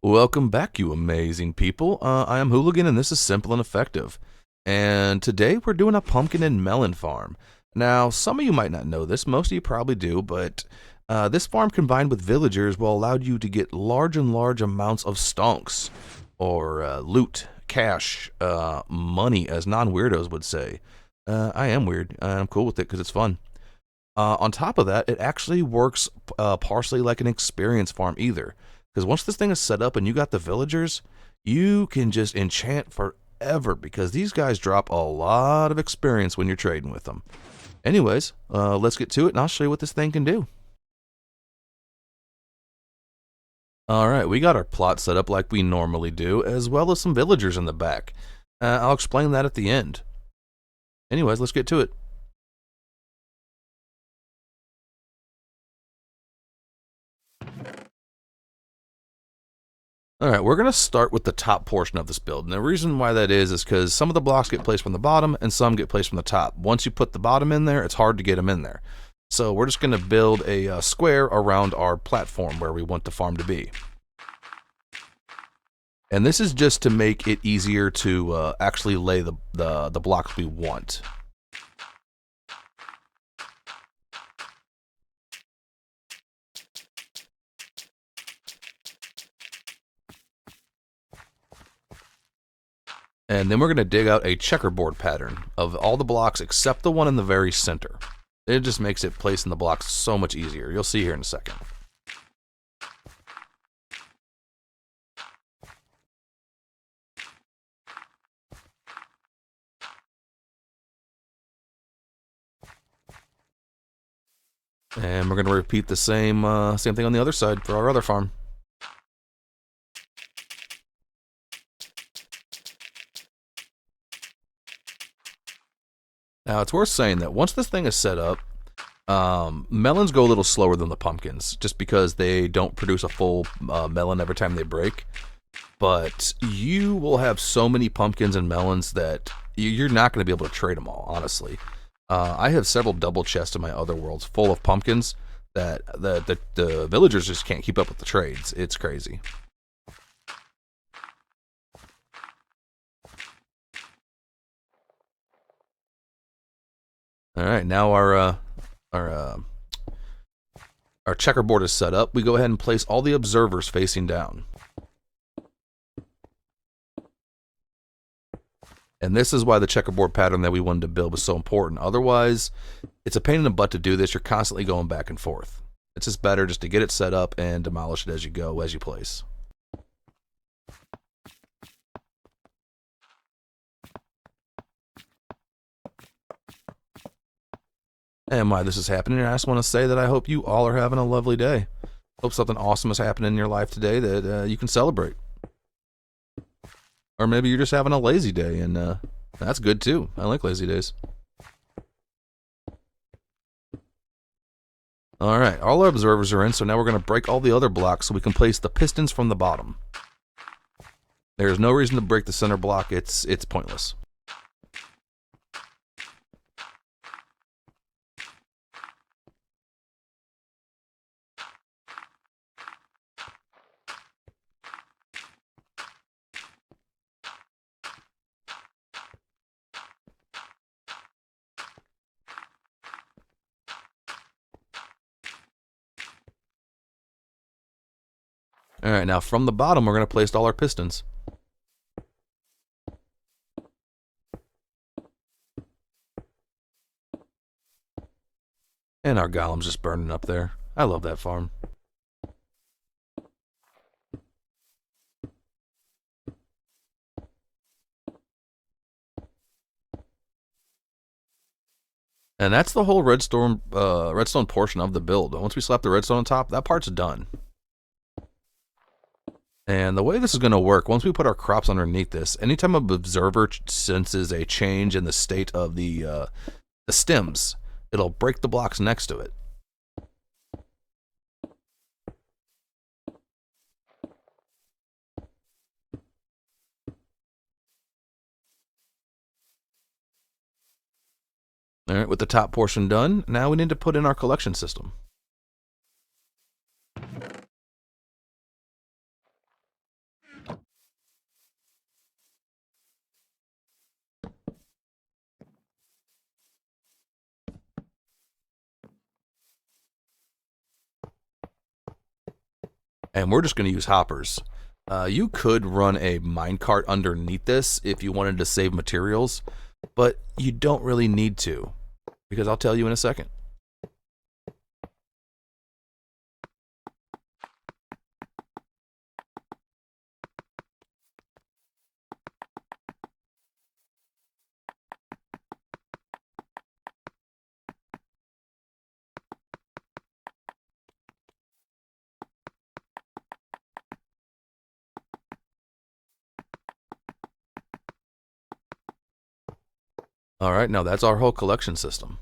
Welcome back, you amazing people. I am Hooligan, and this is Simple and Effective. And today we're doing a pumpkin and melon farm. Now, some of you might not know this, most of you probably do, but this farm combined with villagers will allow you to get large and large amounts of stonks, or loot, cash, money, as non-weirdos would say. I am weird, and I'm cool with it because it's fun. On top of that, it actually works partially like an experience farm either. Because once this thing is set up and you got the villagers, you can just enchant forever because these guys drop a lot of experience when you're trading with them. Anyways, let's get to it and I'll show you what this thing can do. Alright, we got our plot set up like we normally do, as well as some villagers in the back. I'll explain that at the end. Anyways, let's get to it. Alright, we're going to start with the top portion of this build. And the reason why that is because some of the blocks get placed from the bottom and some get placed from the top. Once you put the bottom in there, it's hard to get them in there. So we're just going to build a square around our platform where we want the farm to be. And this is just to make it easier to actually lay the blocks we want. And then we're going to dig out a checkerboard pattern of all the blocks except the one in the very center. It just makes it placing the blocks so much easier. You'll see here in a second. And we're going to repeat the same thing on the other side for our other farm. Now, it's worth saying that once this thing is set up, melons go a little slower than the pumpkins, just because they don't produce a full melon every time they break. But you will have so many pumpkins and melons that you're not going to be able to trade them all, honestly. I have several double chests in my other worlds full of pumpkins that the villagers just can't keep up with the trades. It's crazy. All right, now our checkerboard is set up. We go ahead and place all the observers facing down. And this is why the checkerboard pattern that we wanted to build was so important. Otherwise, it's a pain in the butt to do this. You're constantly going back and forth. It's just better just to get it set up and demolish it as you go, as you place. And why this is happening, I just want to say that I hope you all are having a lovely day. Hope something awesome is happening in your life today that you can celebrate. Or maybe you're just having a lazy day, and that's good too. I like lazy days. Alright, all our observers are in, so now we're going to break all the other blocks so we can place the pistons from the bottom. There's no reason to break the center block, it's pointless. Alright, now from the bottom we're going to place all our pistons. And our golem's just burning up there. I love that farm. And that's the whole redstone portion of the build. Once we slap the redstone on top, that part's done. And the way this is going to work, once we put our crops underneath this, anytime an observer senses a change in the state of the stems, it'll break the blocks next to it. Alright, with the top portion done, now we need to put in our collection system. And we're just going to use hoppers. You could run a minecart underneath this if you wanted to save materials, but you don't really need to, because I'll tell you in a second. All right, now that's our whole collection system.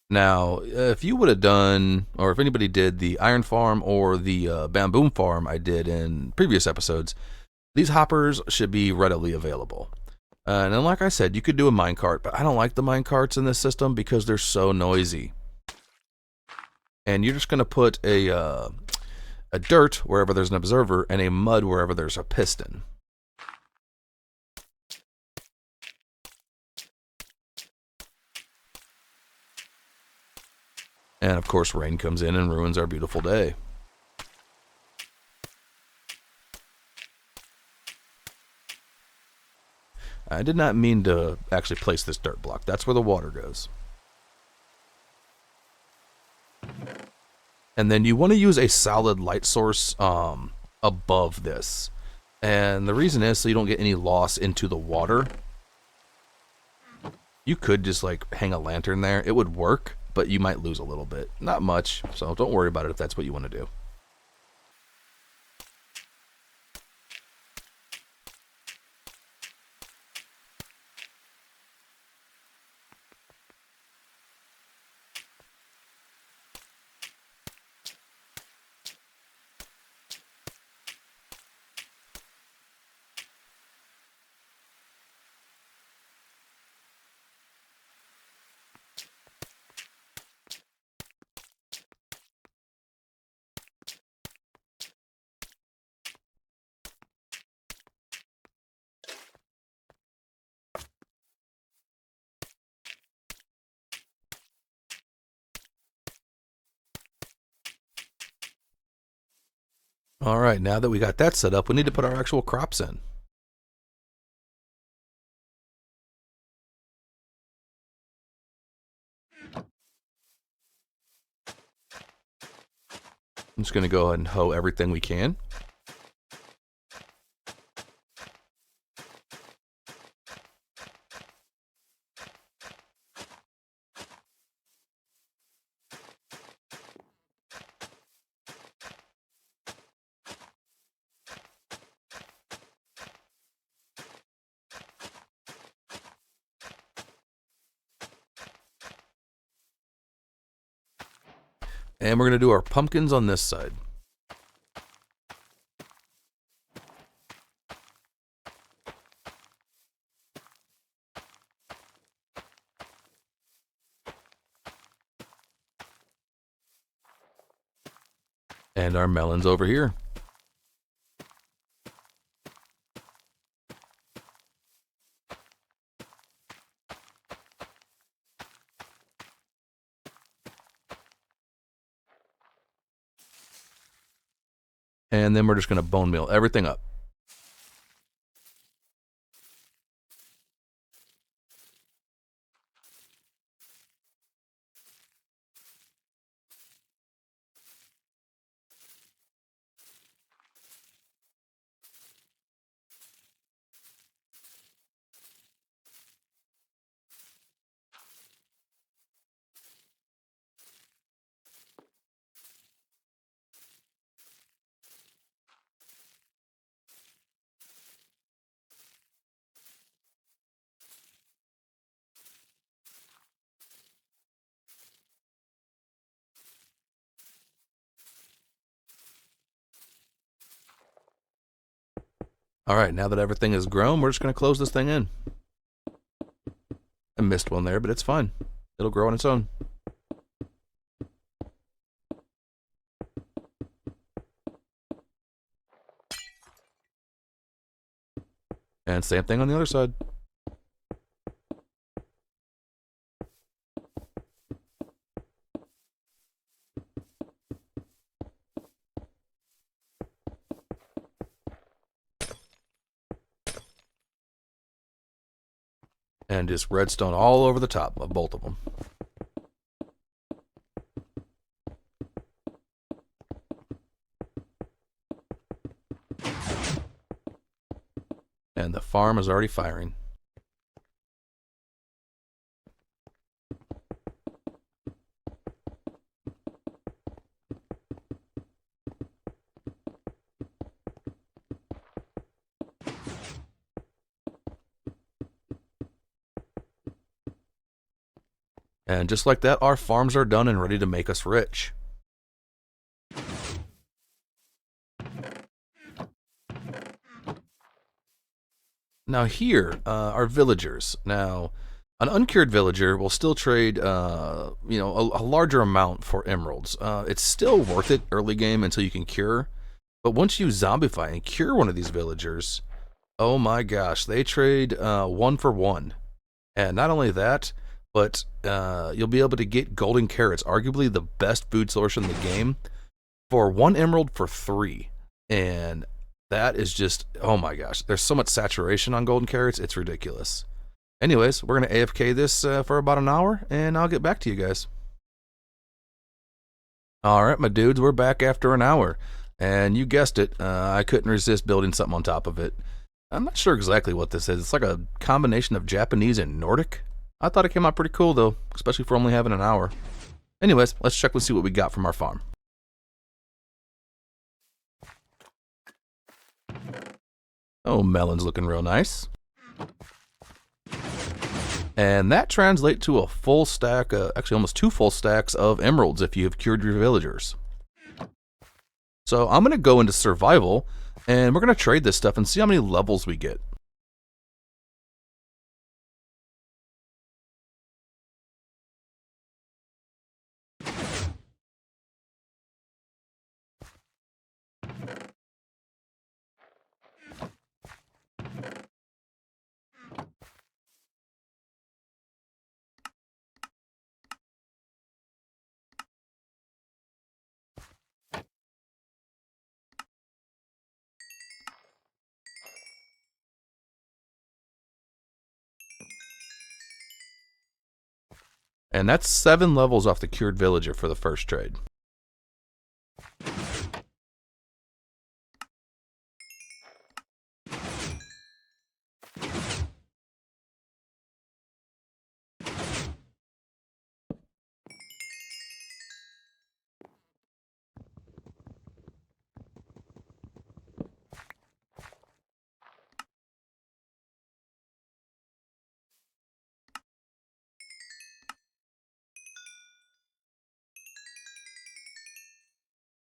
Now, if you would have done, or if anybody did the iron farm or the bamboo farm I did in previous episodes, these hoppers should be readily available. And then, like I said, you could do a minecart, but I don't like the minecarts in this system because they're so noisy. And you're just going to put a dirt wherever there's an observer and a mud wherever there's a piston. And of course, rain comes in and ruins our beautiful day. I did not mean to actually place this dirt block. That's where the water goes. And then you want to use a solid light source above this. And the reason is so you don't get any loss into the water. You could just like hang a lantern there. It would work, but you might lose a little bit. Not much, so don't worry about it if that's what you want to do. All right, now that we got that set up, we need to put our actual crops in. I'm just going to go ahead and hoe everything we can. And we're going to do our pumpkins on this side. And our melons over here. And then we're just going to bone meal everything up. All right, now that everything is grown, we're just going to close this thing in. I missed one there, but it's fine. It'll grow on its own. And same thing on the other side. And just redstone all over the top of both of them. And the farm is already firing. And just like that, our farms are done and ready to make us rich. Now here are villagers. Now, an uncured villager will still trade, a larger amount for emeralds. It's still worth it early game until you can cure. But once you zombify and cure one of these villagers, oh my gosh, they trade 1 for 1. And not only that, but you'll be able to get golden carrots, arguably the best food source in the game, for 1 emerald for 3. And that is just, oh my gosh, there's so much saturation on golden carrots, it's ridiculous. Anyways, we're going to AFK this for about an hour, and I'll get back to you guys. Alright, my dudes, we're back after an hour. And you guessed it, I couldn't resist building something on top of it. I'm not sure exactly what this is. It's like a combination of Japanese and Nordic. I thought it came out pretty cool, though, especially for only having an hour. Anyways, let's check and see what we got from our farm. Oh, melon's looking real nice. And that translates to a full stack, actually almost 2 full stacks of emeralds if you have cured your villagers. So I'm going to go into survival, and we're going to trade this stuff and see how many levels we get. And that's 7 levels off the cured villager for the first trade.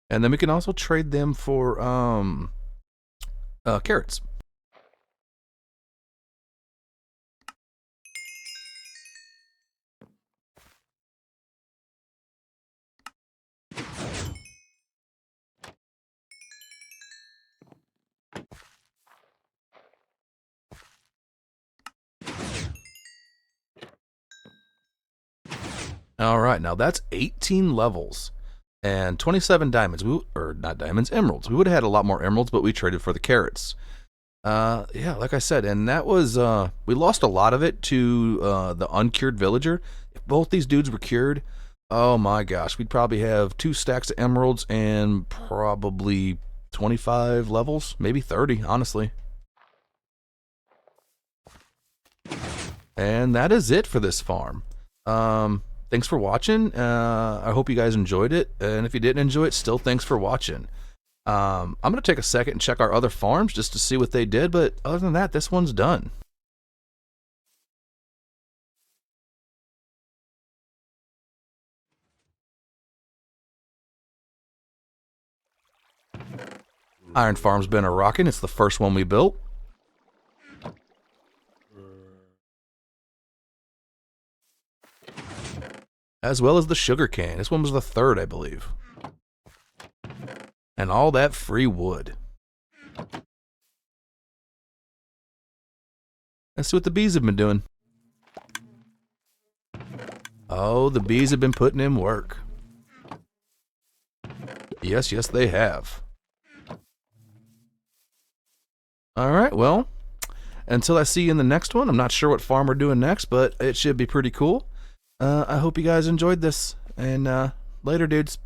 And then we can also trade them for carrots. All right, now that's 18 levels and 27 diamonds. Not diamonds, emeralds. We would have had a lot more emeralds, but we traded for the carrots. Yeah, like I said, and that was, we lost a lot of it to the uncured villager. If both these dudes were cured, oh my gosh, we'd probably have 2 stacks of emeralds and probably 25 levels, maybe 30, honestly. And that is it for this farm. Thanks for watching. I hope you guys enjoyed it. And if you didn't enjoy it, still thanks for watching. I'm going to take a second and check our other farms just to see what they did. But other than that, this one's done. Iron Farm's been a rockin'. It's the first one we built. As well as the sugar cane. This one was the 3rd, I believe. And all that free wood. Let's see what the bees have been doing. Oh, the bees have been putting in work. Yes, yes, they have. Alright, well, until I see you in the next one, I'm not sure what farm we're doing next, but it should be pretty cool. I hope you guys enjoyed this, and later, dudes.